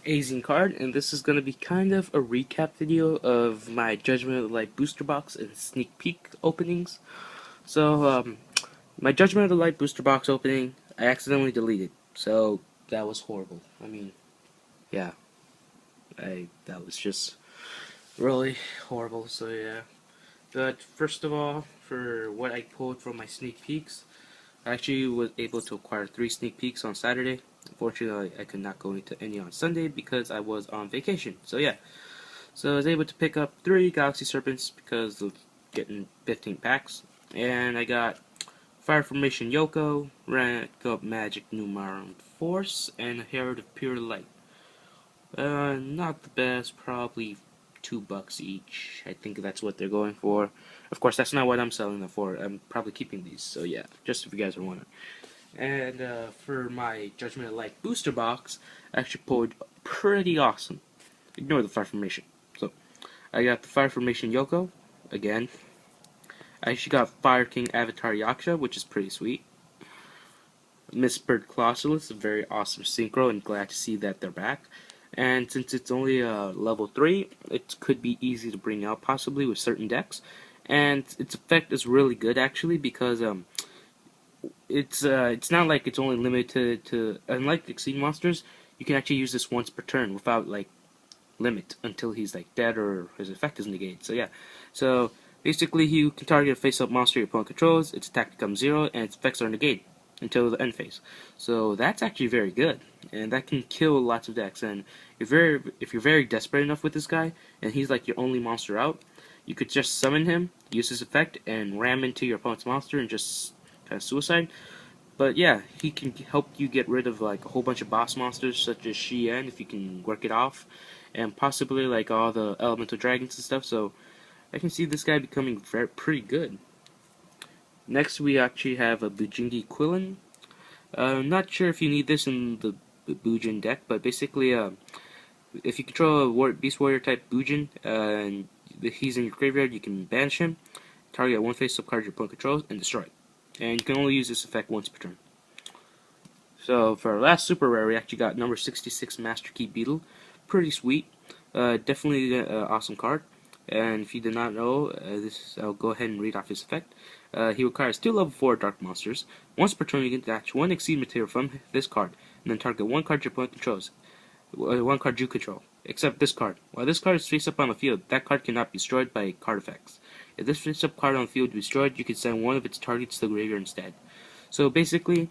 amazing card, and this is going to be kind of a recap video of my Judgment of the Light booster box and sneak peek openings. So, my Judgment of the Light booster box opening, I accidentally deleted, so that was horrible. I mean, yeah, that was just really horrible, so yeah. But first of all, for what I pulled from my sneak peeks, I actually was able to acquire 3 sneak peeks on Saturday. Unfortunately, I could not go into any on Sunday because I was on vacation. So yeah, so I was able to pick up 3 Galaxy Serpents because of getting 15 packs. And I got Fire Formation Yoko, Rank Up Magic Numarum Force, and Herald of Pure Light. Not the best, probably $2 each. I think that's what they're going for. Of course, that's not what I'm selling them for. I'm probably keeping these, so yeah, just if you guys are wondering. And for my Judgment of Light booster box, I actually pulled pretty awesome. Ignore the Fire Formation. So, I got the Fire Formation Yoko, again. I actually got Fire King Avatar Yaksha, which is pretty sweet. Mistbird Colossalus, a very awesome synchro, and glad to see that they're back. And since it's only level 3, it could be easy to bring out possibly with certain decks. And its effect is really good actually because it's not like it's only limited to unlike Exceed monsters, you can actually use this once per turn without like limit until he's like dead or his effect is negated. So yeah. So basically you can target a face up monster your opponent controls, its attack becomes 0 and its effects are negated until the end phase. So that's actually very good. And that can kill lots of decks, and if you're very desperate enough with this guy and he's like your only monster out, you could just summon him, use his effect, and ram into your opponent's monster and just kind of suicide. But yeah, he can help you get rid of like a whole bunch of boss monsters such as Shien if you can work it off, and possibly like all the elemental dragons and stuff. So I can see this guy becoming pretty good. Next we actually have a Bujingi Quillen. Not sure if you need this in the Bujin deck, but basically if you control a Beast Warrior type Bujin and he's in your graveyard, you can banish him, target one face-up card your opponent controls, and destroy it. And you can only use this effect once per turn. So for our last super rare, we actually got number 66 Master Key Beetle. Pretty sweet. Definitely an awesome card. And if you did not know, I'll go ahead and read off his effect. He requires 2 level 4 dark monsters. Once per turn, you can detach 1 Exceed material from this card, and then target 1 card your opponent controls. 1 card you control, except this card. While this card is face up on the field, that card cannot be destroyed by card effects. If this face up card on the field is destroyed, you can send one of its targets to the graveyard instead. So basically,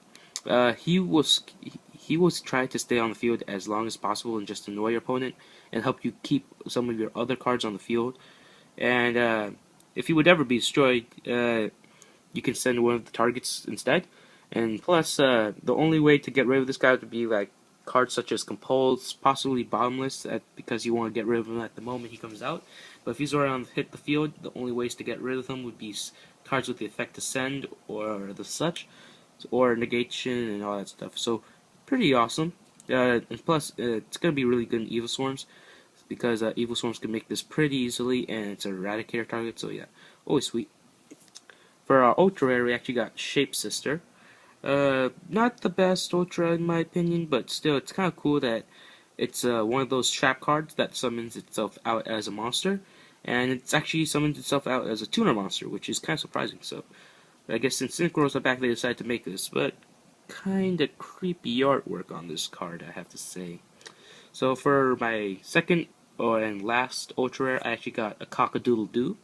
he will try to stay on the field as long as possible and just annoy your opponent and help you keep some of your other cards on the field. And if he would ever be destroyed, you can send one of the targets instead. And plus, the only way to get rid of this guy would be like cards such as Compulse, possibly Bottomless, because you want to get rid of him at the moment he comes out. But if he's already hit the field, the only ways to get rid of him would be cards with the effect to send or the such, or negation and all that stuff. So pretty awesome. And plus, it's gonna be really good in Evil Swarms because Evil Swarms can make this pretty easily, and it's a Eradicator target. So yeah, always sweet. For our ultra rare, we actually got Shape Sister. Not the best ultra in my opinion, but still, it's kind of cool that it's one of those trap cards that summons itself out as a monster, and it's actually summons itself out as a tuner monster, which is kind of surprising. So I guess since Synchros are back, they decided to make this, but kind of creepy artwork on this card, I have to say. So for my second and last ultra rare, I actually got a Cock-a-Doodle-Doo.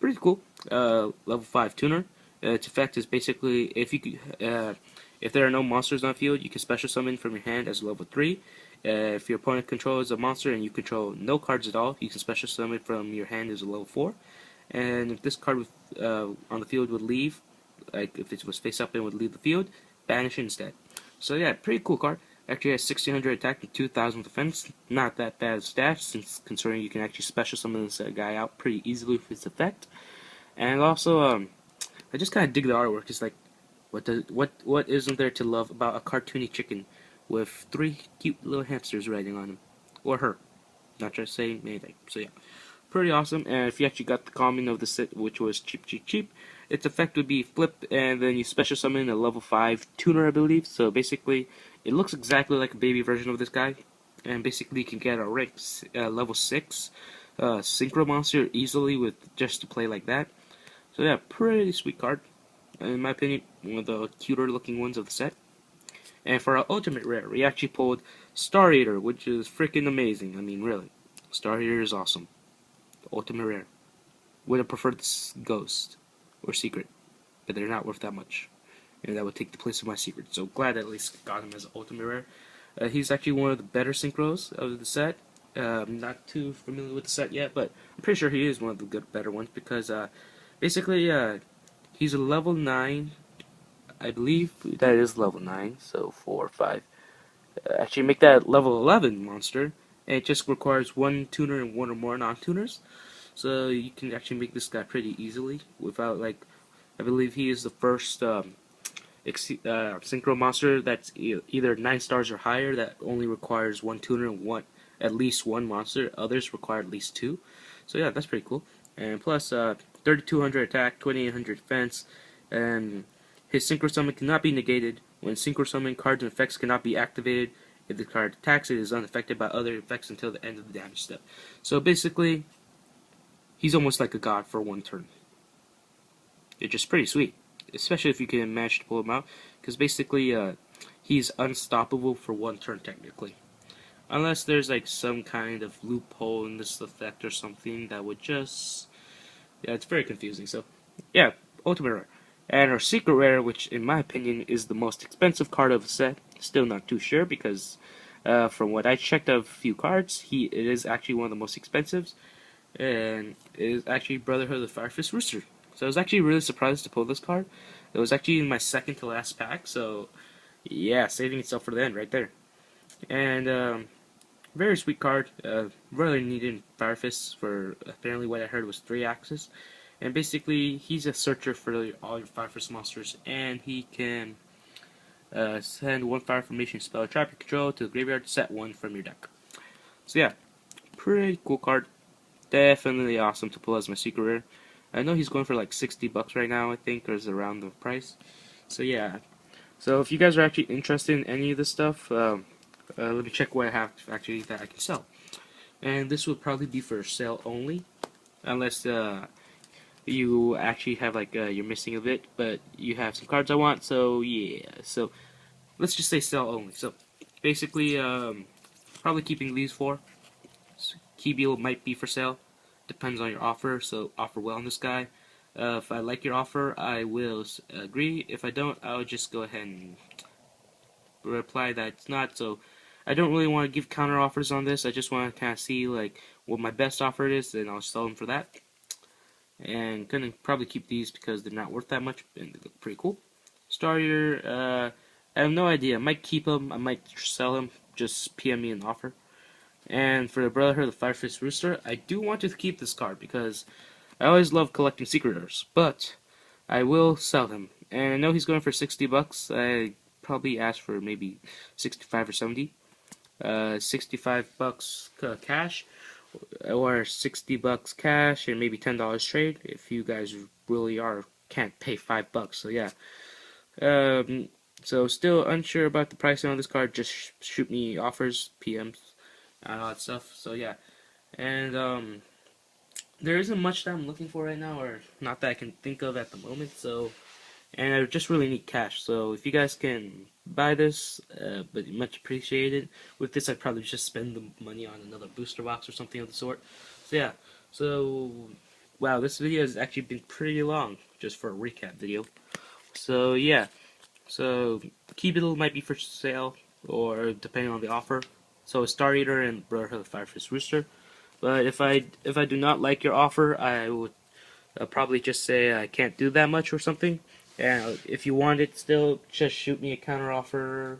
Pretty cool. Level 5 tuner. Its effect is basically if there are no monsters on the field, you can special summon from your hand as level 3. If your opponent controls a monster and you control no cards at all, you can special summon from your hand as a level 4. And if this card on the field would leave, like if it was face up and would leave the field, banish it instead. So yeah, pretty cool card. Actually has 1600 attack and 2000 defense. Not that bad stats, since considering you can actually special summon this guy out pretty easily with its effect. And also, I just kind of dig the artwork. It's like, what isn't there to love about a cartoony chicken with 3 cute little hamsters riding on him, or her? Not just saying anything. So yeah, pretty awesome. And if you actually got the common of the set, which was cheap, its effect would be flip, and then you special summon a level 5 tuner, I believe. So basically, it looks exactly like a baby version of this guy. and basically you can get a level 6 synchro monster easily with just to play like that. So yeah, pretty sweet card. In my opinion, one of the cuter looking ones of the set. And for our ultimate rare, we actually pulled Star Eater, which is freaking amazing. I mean, really. Star Eater is awesome. Ultimate rare. Would have preferred this Ghost or Secret, but they're not worth that much. And that would take the place of my Secret. So glad I at least got him as an ultimate rare. He's actually one of the better synchros of the set. I'm not too familiar with the set yet, but I'm pretty sure he is one of the better ones because basically he's a level 9. I believe that is level 9, so 4, 5. Actually, make that level 11 monster, and it just requires one tuner and one or more non-tuners. So you can actually make this guy pretty easily without, like, I believe he is the first synchro monster that's either 9 stars or higher that only requires one tuner and at least one monster. Others require at least 2. So yeah, that's pretty cool. And plus 3200 attack, 2800 defense, and his synchro summon cannot be negated. When synchro summon, cards and effects cannot be activated. If the card attacks, it is unaffected by other effects until the end of the damage step. So basically, he's almost like a god for one turn. It's just pretty sweet, especially if you can manage to pull him out, because basically he's unstoppable for one turn technically. Unless there's like some kind of loophole in this effect or something that would just... yeah, it's very confusing. So, yeah, ultimate rare. And our secret rare, which in my opinion is the most expensive card of the set. Still not too sure because from what I checked of a few cards, it is actually one of the most expensive. And it is actually Brotherhood of the Firefist Rooster. So I was actually really surprised to pull this card. It was actually in my second to last pack, so yeah, saving itself for the end right there. And very sweet card. Really needed Firefist for apparently what I heard was 3 axes. And basically, he's a searcher for all your Firefist monsters, and he can send 1 fire formation spell trap you control to the graveyard, set 1 from your deck. So yeah, pretty cool card. Definitely awesome to pull as my secret rare. I know he's going for like $60 right now, I think, or is around the price. So yeah. So if you guys are actually interested in any of this stuff, let me check what I have actually that I can sell. And this will probably be for sale only, unless you actually have like you're missing a bit, but you have some cards I want. So yeah. So let's just say sell only. So basically, probably keeping these 4. Key beetle might be for sale. Depends on your offer, so offer well on this guy. If I like your offer, I will agree. If I don't, I'll just go ahead and reply that it's not. So I don't really want to give counter offers on this. I just want to kind of see like what my best offer is, and I'll sell them for that. And gonna probably keep these because they're not worth that much, and they look pretty cool. Starter, I have no idea. I might keep them. I might sell them. Just PM me an offer. And for the Brotherhood of the Firefist Rooster, I do want to keep this card because I always love collecting secret rares, but I will sell him. And I know he's going for $60. I probably asked for maybe 65 or 70. $65 cash, or $60 cash, and maybe $10 trade. If you guys really can't pay $5, so yeah. So still unsure about the pricing on this card. Just shoot me offers, PMs. And all that stuff. So yeah, and there isn't much that I'm looking for right now, or not that I can think of at the moment. So, and I just really need cash. So if you guys can buy this, but much appreciated. With this, I'd probably just spend the money on another booster box or something of the sort. So yeah. So wow, this video has actually been pretty long, just for a recap video. So yeah. So Key Beetle might be for sale, or depending on the offer. So Star Eater and Brotherhood of the Firefist Rooster. But if I do not like your offer, I would probably just say I can't do that much or something. And if you want it still, just shoot me a counter offer,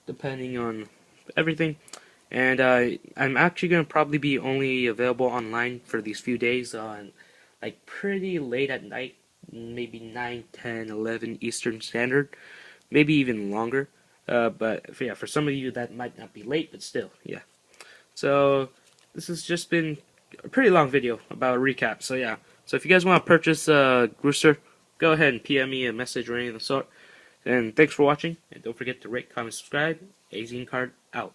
depending on everything. And I'm actually going to probably be only available online for these few days on like pretty late at night, maybe 9, 10, 11 Eastern Standard, maybe even longer. But yeah, for some of you that might not be late, but still, yeah. So this has just been a pretty long video about a recap. So yeah, so if you guys want to purchase Rooster, go ahead and PM me a message or anything of the sort. And thanks for watching, and don't forget to rate, comment, subscribe. Azine Card out.